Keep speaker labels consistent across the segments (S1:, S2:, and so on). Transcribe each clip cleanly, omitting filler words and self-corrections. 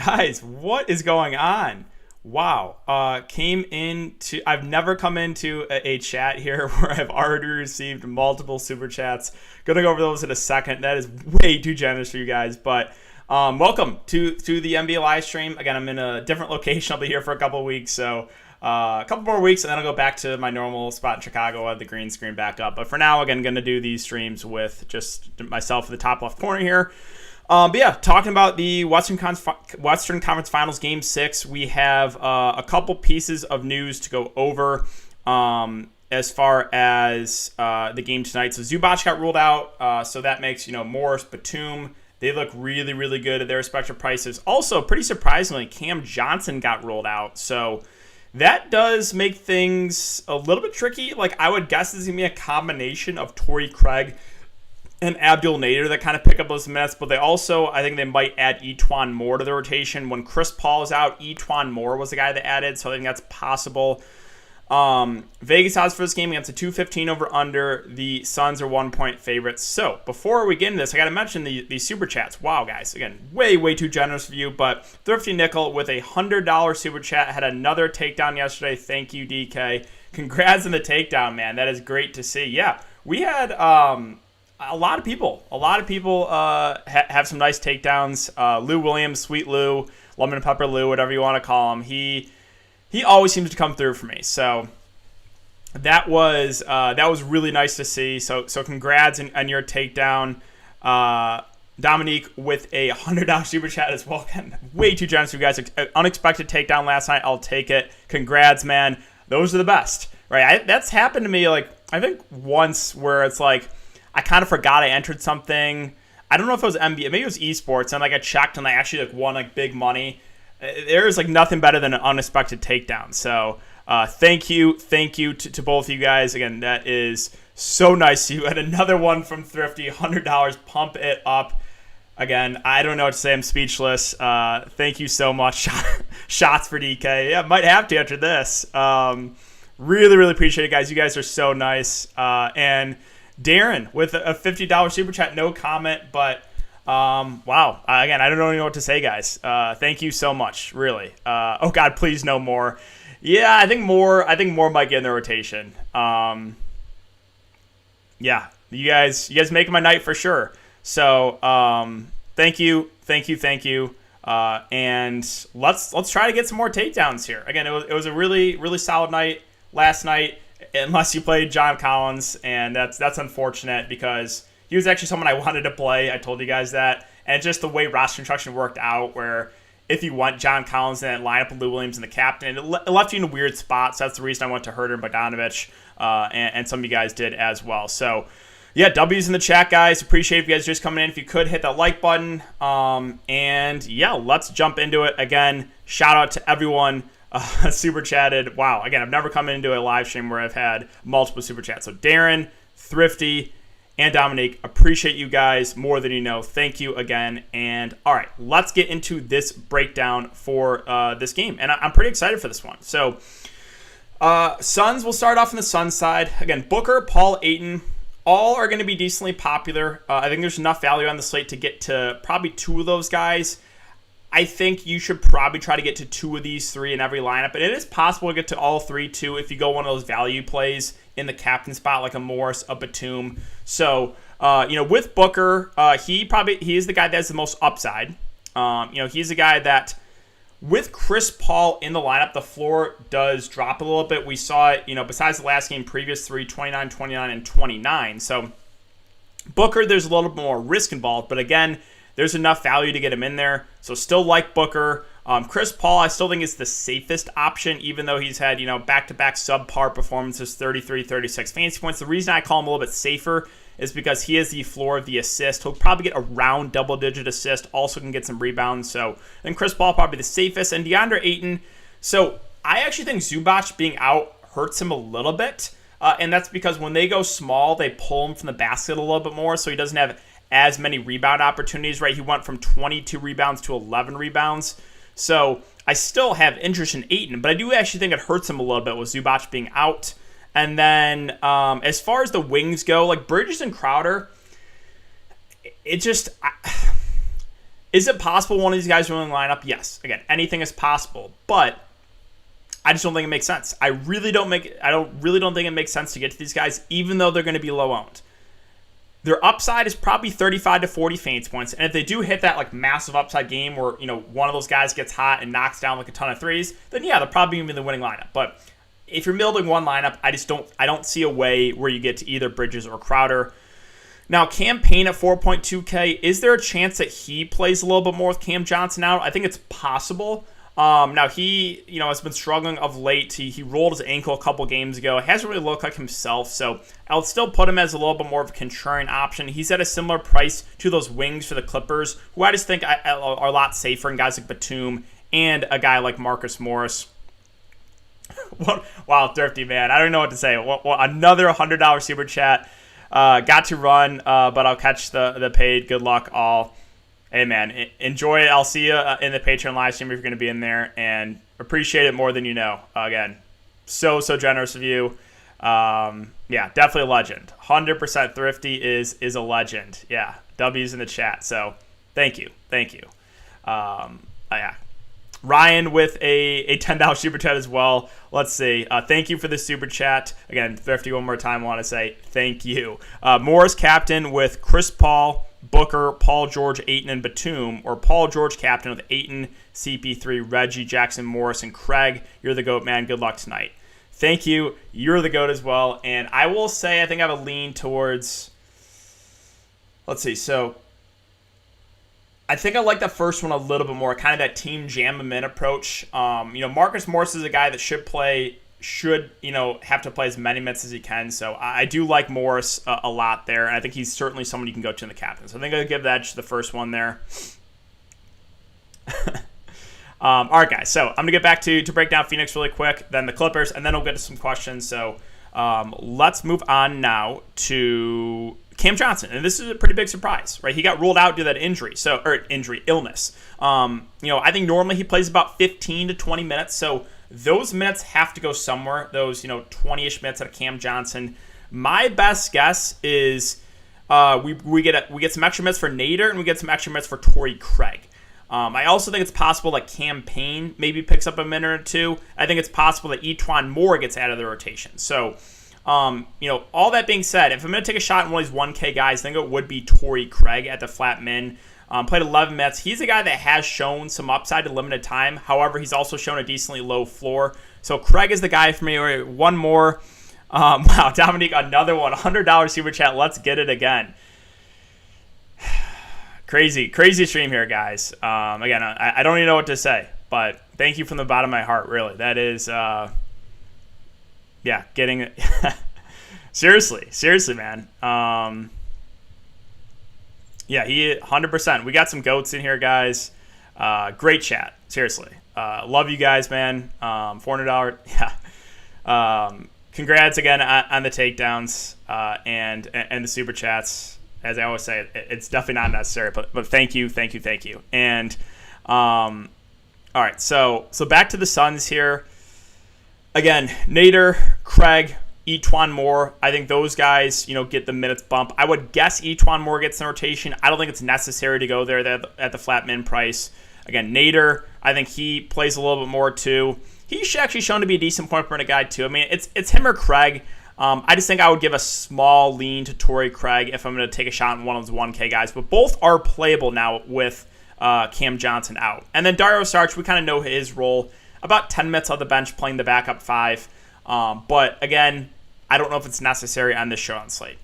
S1: Guys, what is going on? Wow. I've never come into a chat here where I've already received multiple super chats. Gonna go over those in a second. That is way too generous for you guys, but welcome to the NBA live stream. Again, I'm in a different location. I'll be here for a couple of weeks, so a couple more weeks, and then I'll go back to my normal spot in Chicago. I'll have the green screen back up. But for now, again, going to do these streams with just myself in the top left corner here. But yeah, talking about the Western Conference Finals Game 6, we have a couple pieces of news to go over as far as the game tonight. So Zubac got ruled out, so that makes Morris, Batum. They look really, really good at their respective prices. Also, pretty surprisingly, Cam Johnson got ruled out, so that does make things a little bit tricky. Like, I would guess this is going to be a combination of Torrey Craig and Abdul Nader that kind of pick up those minutes, but they also, I think they might add E'Twaun Moore to the rotation. When Chris Paul is out, E'Twaun Moore was the guy that added, so I think that's possible. Vegas odds for this game against a 215 over under. The Suns are 1-point favorites. So before we get into this, I got to mention the super chats. Wow, guys, again, way too generous of you, but Thrifty Nickel with a $100 super chat had another takedown yesterday. Thank you, DK. Congrats on the takedown, man. That is great to see. Yeah, we had a lot of people have some nice takedowns. Lou Williams, Sweet Lou, Lemon and Pepper Lou, whatever you want to call him. He always seems to come through for me. So that was really nice to see. So congrats on your takedown. Dominique with a $100 super chat as well. Way too generous for you guys. Unexpected takedown last night. I'll take it. Congrats, man. Those are the best. Right? That's happened to me, like, I think once, where it's like I kind of forgot I entered something. I don't know if it was NBA. Maybe it was esports. And like I checked and I actually won like big money. There's like nothing better than an unexpected takedown. So thank you to both of you guys. Again, that is so nice. You had another one from Thrifty, $100. Pump it up. Again, I don't know what to say. I'm speechless. Thank you so much. Shots for DK. Yeah, might have to after this. Really appreciate it, guys. You guys are so nice. And Darren with a $50 super chat. No comment, but wow. Again, I don't even know what to say, guys. Thank you so much, really. Oh God, please no more. Yeah, I think more might get in the rotation. Yeah, you guys making my night for sure. So, thank you. And let's try to get some more takedowns here. Again, it was a really solid night last night, unless you played John Collins, and that's unfortunate because he was actually someone I wanted to play. I told you guys that. And just the way roster construction worked out, where if you want John Collins in that lineup with Lou Williams and the captain, it left you in a weird spot. So that's the reason I went to Herder and Bogdanovich, and some of you guys did as well. So, yeah, W's in the chat, guys. Appreciate if you guys just coming in. If you could, hit that like button. And, yeah, let's jump into it. Again, shout out to everyone super chatted. Wow, again, I've never come into a live stream where I've had multiple super chats. So Darren, Thrifty, and Dominique, appreciate you guys more than you know. Thank you again. And all right, let's get into this breakdown for this game. And I'm pretty excited for this one. So Suns, we'll start off on the Suns side. Again, Booker, Paul, Ayton, all are going to be decently popular. I think there's enough value on the slate to get to probably two of those guys. I think you should probably try to get to two of these three in every lineup. And it is possible to get to all three, too, if you go one of those value plays in the captain spot, like a Morris, a Batum. So, with Booker, he is the guy that has the most upside. He's the guy that, with Chris Paul in the lineup, the floor does drop a little bit. We saw it, besides the last game, previous three, 29, 29, and 29. So, Booker, there's a little bit more risk involved. But again, there's enough value to get him in there. So still like Booker. Chris Paul, I still think is the safest option, even though he's had, back-to-back subpar performances, 33, 36 fantasy points. The reason I call him a little bit safer is because he has the floor of the assist. He'll probably get around double-digit assist. Also can get some rebounds. So I think Chris Paul probably the safest. And DeAndre Ayton. So I actually think Zubac being out hurts him a little bit. And that's because when they go small, they pull him from the basket a little bit more. So he doesn't have as many rebound opportunities, right? He went from 22 rebounds to 11 rebounds. So I still have interest in Ayton, but I do actually think it hurts him a little bit with Zubac being out. And then as far as the wings go, like Bridges and Crowder, it's Is it possible one of these guys will line up? Yes. Again, anything is possible, but I just don't think it makes sense. I really don't think it makes sense to get to these guys, even though they're going to be low owned. Their upside is probably 35 to 40 fantasy points, and if they do hit that like massive upside game where one of those guys gets hot and knocks down like a ton of threes, then yeah, they're probably going to be the winning lineup. But if you're building one lineup, I don't see a way where you get to either Bridges or Crowder. Now, Cam Payne at 4.2K, is there a chance that he plays a little bit more with Cam Johnson out? I think it's possible. Now he, has been struggling of late. He rolled his ankle a couple games ago. It hasn't really looked like himself, so I'll still put him as a little bit more of a contrarian option. He's at a similar price to those wings for the Clippers, who I just think are a lot safer than guys like Batum and a guy like Marcus Morris. Wow, Thrifty, man. I don't know what to say. Well, another $100 super chat. Got to run, but I'll catch the paid. Good luck, all. Hey, man, enjoy it. I'll see you in the Patreon live stream if you're going to be in there, and appreciate it more than you know. Again, so generous of you. Yeah, definitely a legend. 100% Thrifty is a legend. Yeah, W's in the chat. So thank you. Yeah. Ryan with a $10 super chat as well. Let's see. Thank you for the super chat. Again, Thrifty, one more time, I want to say thank you. Morris captain with Chris Paul, Booker, Paul George, Ayton, and Batum, or Paul George captain with Ayton, CP3, Reggie, Jackson, Morris, and Craig. You're the GOAT, man. Good luck tonight. Thank you. You're the GOAT as well. And I will say I think I have a lean towards, let's see, so I think I like the first one a little bit more, kind of that team jam them in approach. Marcus Morris is a guy that should have to play as many minutes as he can. So I do like Morris a lot there, and I think he's certainly someone you can go to in the captain. So I think I'll give that just the first one there. All right, guys. So I'm going to get back to break down Phoenix really quick, then the Clippers, and then we'll get to some questions. So let's move on now to Cam Johnson, and this is a pretty big surprise, right? He got ruled out due to that illness. I think normally he plays about 15 to 20 minutes, so those minutes have to go somewhere. Those 20-ish minutes out of Cam Johnson. My best guess is we get some extra minutes for Nader and we get some extra minutes for Torrey Craig. I also think it's possible that Cam Payne maybe picks up a minute or two. I think it's possible that E'Twaun Moore gets out of the rotation. So. All that being said, if I'm going to take a shot on one of these 1K guys, I think it would be Torrey Craig at the flat min. Played 11 minutes. He's a guy that has shown some upside in limited time. However, he's also shown a decently low floor. So Craig is the guy for me. One more. Wow, Dominique, another one. $100 super chat. Let's get it again. Crazy stream here, guys. Again, I don't even know what to say, but thank you from the bottom of my heart, really. That is... Yeah, getting it. seriously, man. Yeah, he 100%. We got some goats in here, guys. Great chat. Seriously. Love you guys, man. $400. Yeah. Congrats again on the takedowns and the super chats. As I always say, it's definitely not necessary, but thank you. And all right, so back to the Suns here. Again, Nader, Craig, E'Twaun Moore. I think those guys, get the minutes bump. I would guess E'Twaun Moore gets in rotation. I don't think it's necessary to go there at the flat min price. Again, Nader, I think he plays a little bit more too. He's actually shown to be a decent point per minute guy too. I mean, it's him or Craig. I just think I would give a small lean to Torrey Craig if I'm going to take a shot on one of those 1K guys. But both are playable now with Cam Johnson out. And then Dario Saric, we kind of know his role. About 10 minutes on the bench playing the backup 5. But again, I don't know if it's necessary on this show on Slate.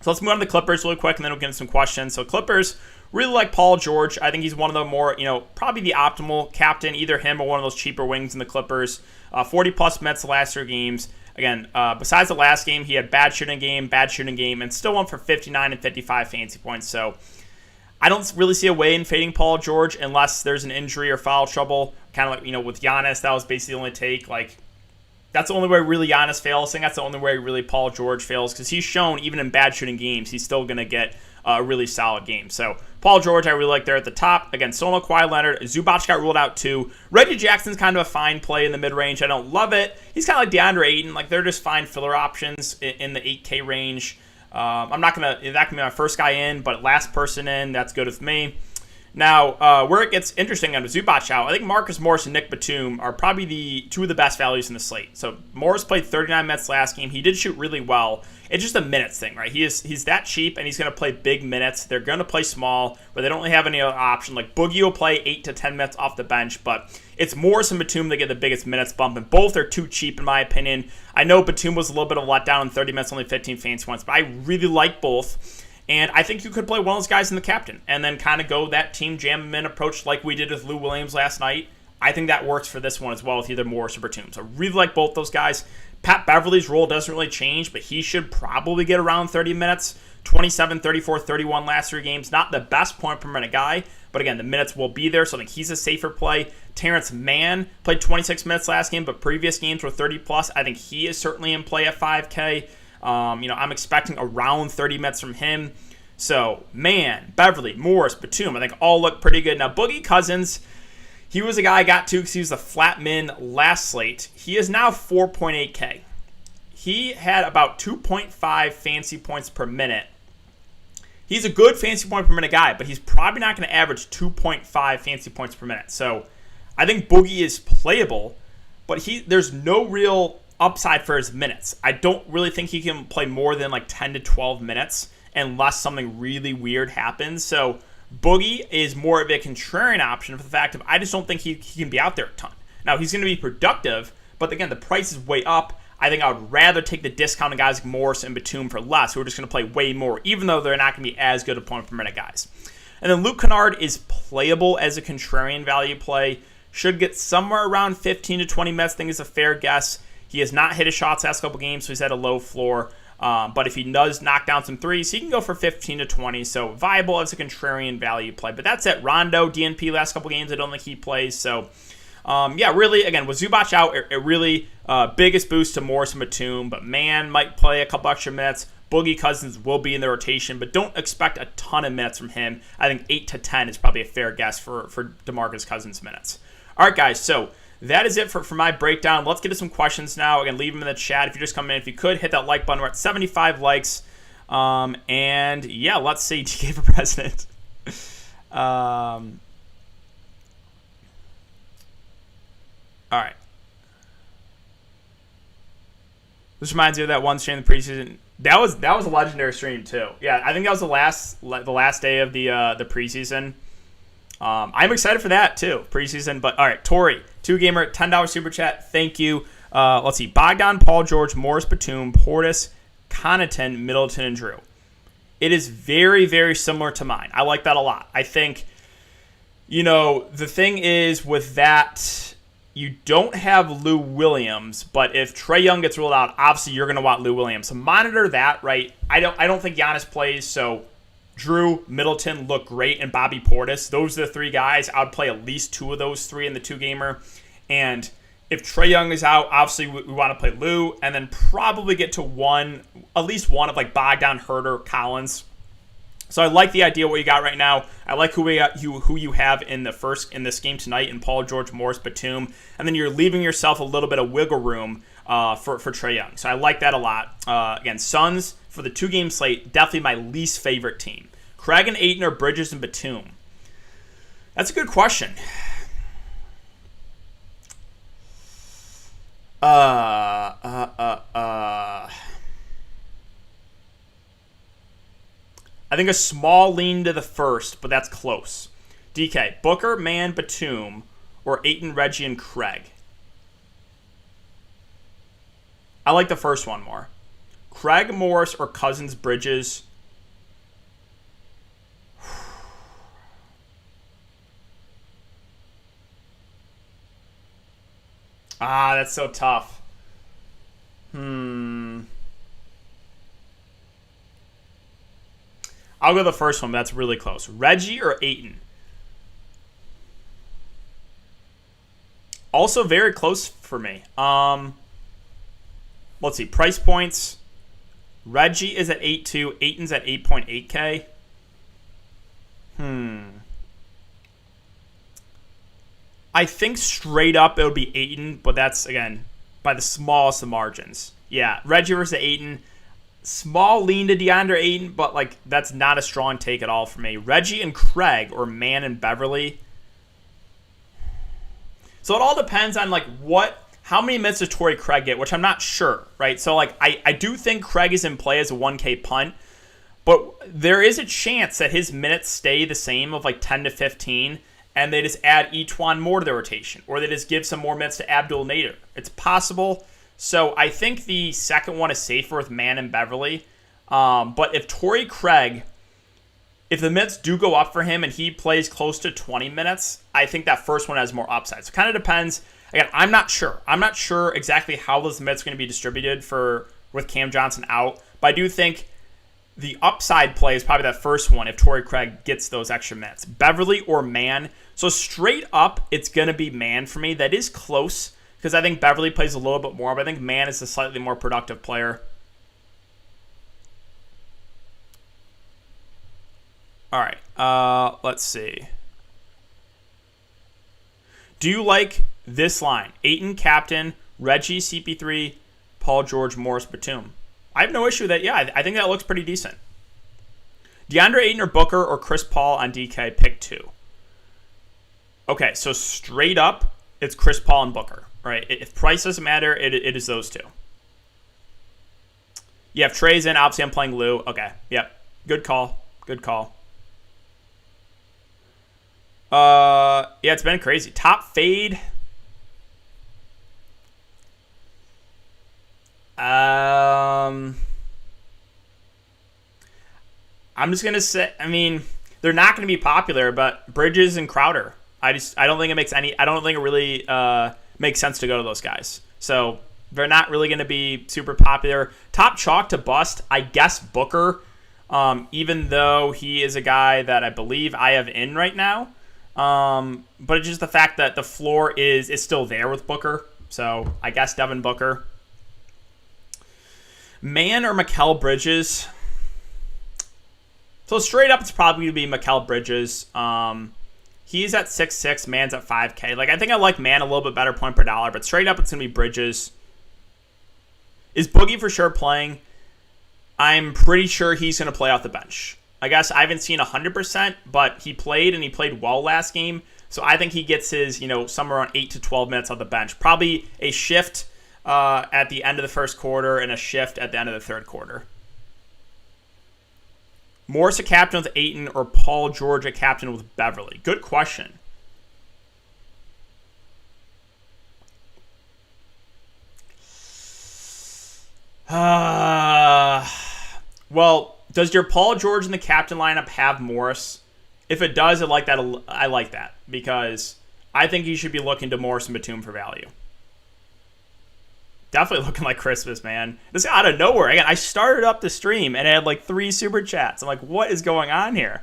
S1: So let's move on to the Clippers really quick, and then we'll get into some questions. So Clippers, really like Paul George. I think he's one of the more, probably the optimal captain, either him or one of those cheaper wings in the Clippers. 40-plus minutes the last 3 games. Again, besides the last game, he had bad shooting game, and still went for 59 and 55 fantasy points. So I don't really see a way in fading Paul George unless there's an injury or foul trouble. Kind of like, with Giannis, that was basically the only take. Like, that's the only way really Giannis fails. I think that's the only way really Paul George fails because he's shown, even in bad shooting games, he's still going to get a really solid game. So, Paul George, I really like there at the top. Again, Solo, Kawhi Leonard. Zubac got ruled out too. Reggie Jackson's kind of a fine play in the mid-range. I don't love it. He's kind of like DeAndre Ayton. Like, they're just fine filler options in the 8K range. I'm not going to, that can be my first guy in, but last person in, that's good with me. Now, where it gets interesting on Zubac out, I think Marcus Morris and Nick Batum are probably the two of the best values in the slate. So Morris played 39 minutes last game. He did shoot really well. It's just a minutes thing, right? He's that cheap, and he's going to play big minutes. They're going to play small, but they don't really have any other option. Like Boogie will play 8 to 10 minutes off the bench, but it's Morris and Batum that get the biggest minutes bump, and both are too cheap in my opinion. I know Batum was a little bit of a letdown in 30 minutes, only 15 fantasy points, but I really like both. And I think you could play one of those guys in the captain and then kind of go that team jam min approach like we did with Lou Williams last night. I think that works for this one as well with either Morris or Batum. So I really like both those guys. Pat Beverly's role doesn't really change, but he should probably get around 30 minutes. 27, 34, 31 last 3 games. Not the best point per minute guy, but again, the minutes will be there, so I think he's a safer play. Terrence Mann played 26 minutes last game, but previous games were 30 plus. I think he is certainly in play at 5K. I'm expecting around 30 minutes from him. So, Mann, Beverly, Morris, Batum, I think all look pretty good. Now, Boogie Cousins, he was a guy I got to because he was a flat min last slate. He is now 4.8K. He had about 2.5 fantasy points per minute. He's a good fantasy point per minute guy, but he's probably not going to average 2.5 fantasy points per minute. So, I think Boogie is playable, but there's no real upside for his minutes. I don't really think he can play more than like 10 to 12 minutes unless something really weird happens. So Boogie is more of a contrarian option for the fact of I just don't think he can be out there a ton. Now, he's going to be productive, but again, the price is way up. I think I would rather take the discounted guys like Morris and Batum for less, who are just going to play way more, even though they're not going to be as good a point per minute guys. And then Luke Kennard is playable as a contrarian value play. Should get somewhere around 15 to 20 minutes. I think is a fair guess. He has not hit his shots last couple games, so he's at a low floor. But if he does knock down some threes, he can go for 15 to 20. So viable as a contrarian value play. But that's it. Rondo, DNP last couple games, I don't think he plays. So, really, again, with Zubac out, it really biggest boost to Morris and Batum. But Mann might play a couple extra minutes. Boogie Cousins will be in the rotation, but don't expect a ton of minutes from him. I think 8 to 10 is probably a fair guess for DeMarcus Cousins minutes. All right, guys, so that is it for my breakdown. Let's get to some questions now. Again, leave them in the chat if you're just coming in. If you could, hit that like button. We're at 75 likes. And, yeah, let's see. DK for president. All right. This reminds me of that one stream in the preseason. That was a legendary stream, too. Yeah, I think that was the last day of the preseason. I'm excited for that, too, preseason. But, all right, Tori, 2Gamer, $10 super chat. Thank you. Let's see. Bogdan, Paul George, Morris, Batum, Portis, Connaughton, Middleton, and Drew. It is very, very similar to mine. I like that a lot. I think, the thing is with that, you don't have Lou Williams, but if Trae Young gets ruled out, obviously you're going to want Lou Williams. So monitor that, right? I don't think Giannis plays, so Drew, Middleton look great, and Bobby Portis. Those are the 3 guys. I would play at least 2 of those 3 in the 2-gamer. And if Trae Young is out, obviously we want to play Lou, and then probably get to at least one of like Bogdan, Herter, Collins. So I like the idea of what you got right now. I like who you have in this game tonight in Paul George, Morris, Batum, and then you're leaving yourself a little bit of wiggle room for Trae Young. So I like that a lot. Again, Suns for the 2-game slate, definitely my least favorite team. Craig and Ayton or Bridges and Batum? That's a good question. I think a small lean to the first, but that's close. DK, Booker, Mann, Batum, or Ayton, Reggie, and Craig? I like the first one more. Craig, Morris, or Cousins, Bridges? That's so tough. I'll go the first one, but that's really close. Reggie or Ayton? Also very close for me. Let's see. Price points. Reggie is at 8.2. Ayton's at 8.8K. I think straight up it would be Ayton, but that's, again, by the smallest of margins. Yeah, Reggie versus Ayton. Small lean to DeAndre Ayton, but like that's not a strong take at all for me. Reggie and Craig or Man and Beverly. So it all depends on like how many minutes does Torrey Craig get, which I'm not sure, right? So like I do think Craig is in play as a 1K punt, but there is a chance that his minutes stay the same of like 10 to 15, and they just add E'Twaun Moore to the rotation, or they just give some more minutes to Abdul Nader. It's possible. So I think the second one is safer with Man and Beverly. But if Torrey Craig, if the minutes do go up for him and he plays close to 20 minutes, I think that first one has more upside. So it kind of depends. Again, I'm not sure. I'm not sure exactly how those minutes are going to be distributed with Cam Johnson out. But I do think the upside play is probably that first one if Torrey Craig gets those extra minutes. Beverly or Man. So straight up, it's going to be Man for me. That is close because I think Beverly plays a little bit more, but I think Man is a slightly more productive player. All right, let's see. Do you like this line? Ayton, captain, Reggie, CP3, Paul George, Morris, Batum. I have no issue with that. Yeah, I think that looks pretty decent. DeAndre Ayton or Booker or Chris Paul on DK, pick two. Okay, so straight up, it's Chris Paul and Booker, right? If price doesn't matter, it is those two. Yeah, if Trey's in, obviously I'm playing Lou. Okay, yep. Good call. Good call. Yeah, it's been crazy. Top fade. I'm just gonna say. I mean, they're not gonna be popular, but Bridges and Crowder. I don't think it makes any. I don't think it really makes sense to go to those guys. So they're not really gonna be super popular. Top chalk to bust. I guess Booker. Even though he is a guy that I believe I have in right now. But it's just the fact that the floor is still there with Booker. So I guess Devin Booker. Man or Mikal Bridges? So straight up, it's probably going to be Mikal Bridges. He's at 6'6", Man's at 5K. Like I think I like Man a little bit better point per dollar, but straight up, it's going to be Bridges. Is Boogie for sure playing? I'm pretty sure he's going to play off the bench. I guess I haven't seen 100%, but he played, and he played well last game. So I think he gets his, somewhere around 8 to 12 minutes on the bench. Probably a shift at the end of the first quarter and a shift at the end of the third quarter. Morris a captain with Ayton or Paul George a captain with Beverly? Good question. Well, does your Paul George in the captain lineup have Morris? If it does, I like that because I think you should be looking to Morris and Batum for value. Definitely looking like Christmas, man. This out of nowhere. Again, I started up the stream and it had like 3 super chats. I'm like, what is going on here?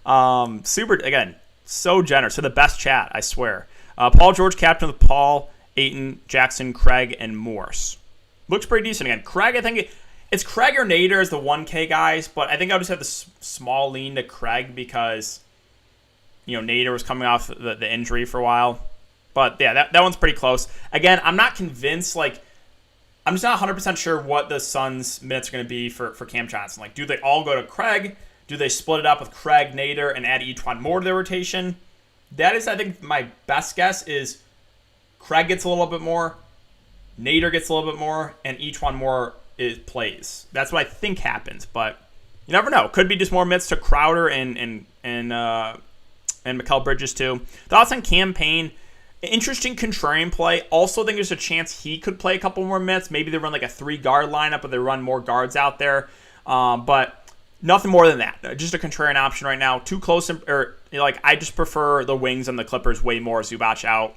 S1: Again, so generous. So the best chat, I swear. Paul George captain with Paul, Ayton, Jackson, Craig, and Morse. Looks pretty decent. Again, Craig, I think it's Craig or Nader as the 1K guys, but I think I'll just have the small lean to Craig because, Nader was coming off the injury for a while. But yeah, that one's pretty close. Again, I'm not convinced, I'm just not 100% sure what the Suns' minutes are going to be for Cam Johnson. Like, do they all go to Craig? Do they split it up with Craig, Nader, and add E'Twaun Moore to their rotation? That is, I think, my best guess is Craig gets a little bit more, Nader gets a little bit more, and E'Twaun Moore plays. That's what I think happens, but you never know. Could be just more minutes to Crowder and Mikal Bridges too. Thoughts on Cam Payne? Interesting contrarian play. Also think there's a chance he could play a couple more minutes. Maybe they run like a 3-guard lineup or they run more guards out there. But nothing more than that. Just a contrarian option right now. Too close. I just prefer the wings and the Clippers way more. Zubac out.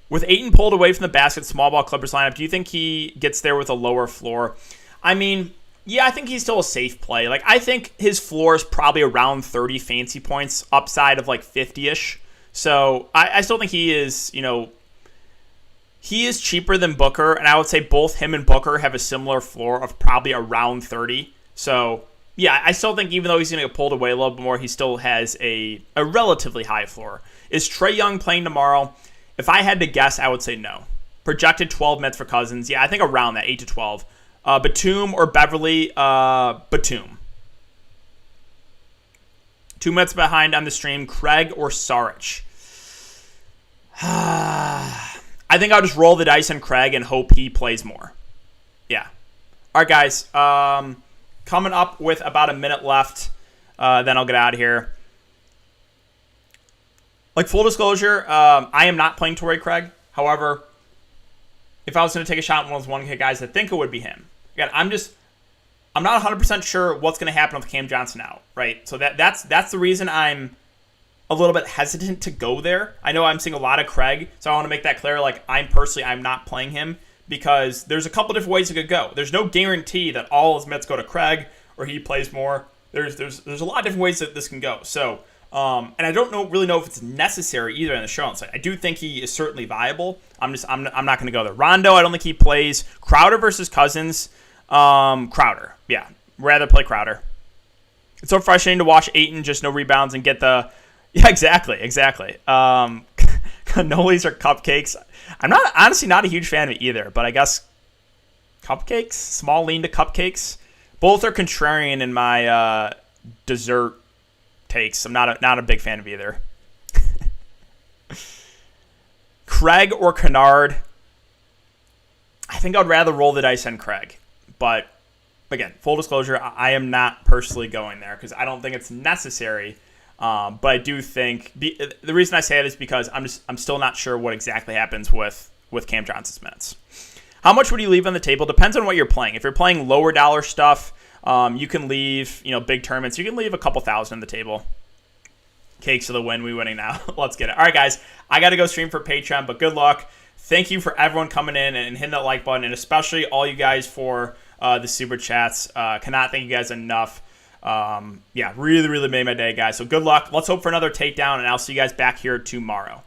S1: With Ayton pulled away from the basket, small ball Clippers lineup, do you think he gets there with a lower floor? I mean, yeah, I think he's still a safe play. I think his floor is probably around 30 fancy points, upside of 50-ish. So I still think he is, he is cheaper than Booker, and I would say both him and Booker have a similar floor of probably around 30. So, yeah, I still think even though he's going to get pulled away a little bit more, he still has a relatively high floor. Is Trae Young playing tomorrow? If I had to guess, I would say no. Projected 12 minutes for Cousins. Yeah, I think around that, 8 to 12. Batum or Beverly? Batum. 2 minutes behind on the stream. Craig or Saric? I think I'll just roll the dice on Craig and hope he plays more. Yeah. All right, guys. Coming up with about a minute left. Then I'll get out of here. Like, full disclosure, I am not playing Torrey Craig. However, if I was going to take a shot on one of those 1K guys, I think it would be him. Again, I'm not 100% sure what's going to happen with Cam Johnson out, right? So that's the reason I'm a little bit hesitant to go there. I know I'm seeing a lot of Craig, so I want to make that clear. Like, I'm not playing him because there's a couple different ways it could go. There's no guarantee that all his minutes go to Craig or he plays more. There's a lot of different ways that this can go. So, and I don't really know if it's necessary either in the show. I do think he is certainly viable. I'm not going to go there. Rondo, I don't think he plays. Crowder versus Cousins. Crowder. Yeah, rather play Crowder. It's so frustrating to watch Ayton just no rebounds and get the. Yeah, exactly. Cannolis or cupcakes. I'm honestly not a huge fan of either, but I guess cupcakes, small lean to cupcakes. Both are contrarian in my dessert takes. I'm not a big fan of either. Craig or Kennard. I think I'd rather roll the dice on Craig. But again, full disclosure, I am not personally going there because I don't think it's necessary. But I do think the reason I say it is because I'm still not sure what exactly happens with Cam Johnson's minutes. How much would you leave on the table? Depends on what you're playing. If you're playing lower dollar stuff, you can leave, big tournaments. You can leave a couple thousand on the table. Cakes of the win. We winning now. Let's get it. All right, guys. I got to go stream for Patreon, but good luck. Thank you for everyone coming in and hitting that like button, and especially all you guys for the super chats. Cannot thank you guys enough. Really, really made my day, guys. So good luck. Let's hope for another takedown, and I'll see you guys back here tomorrow.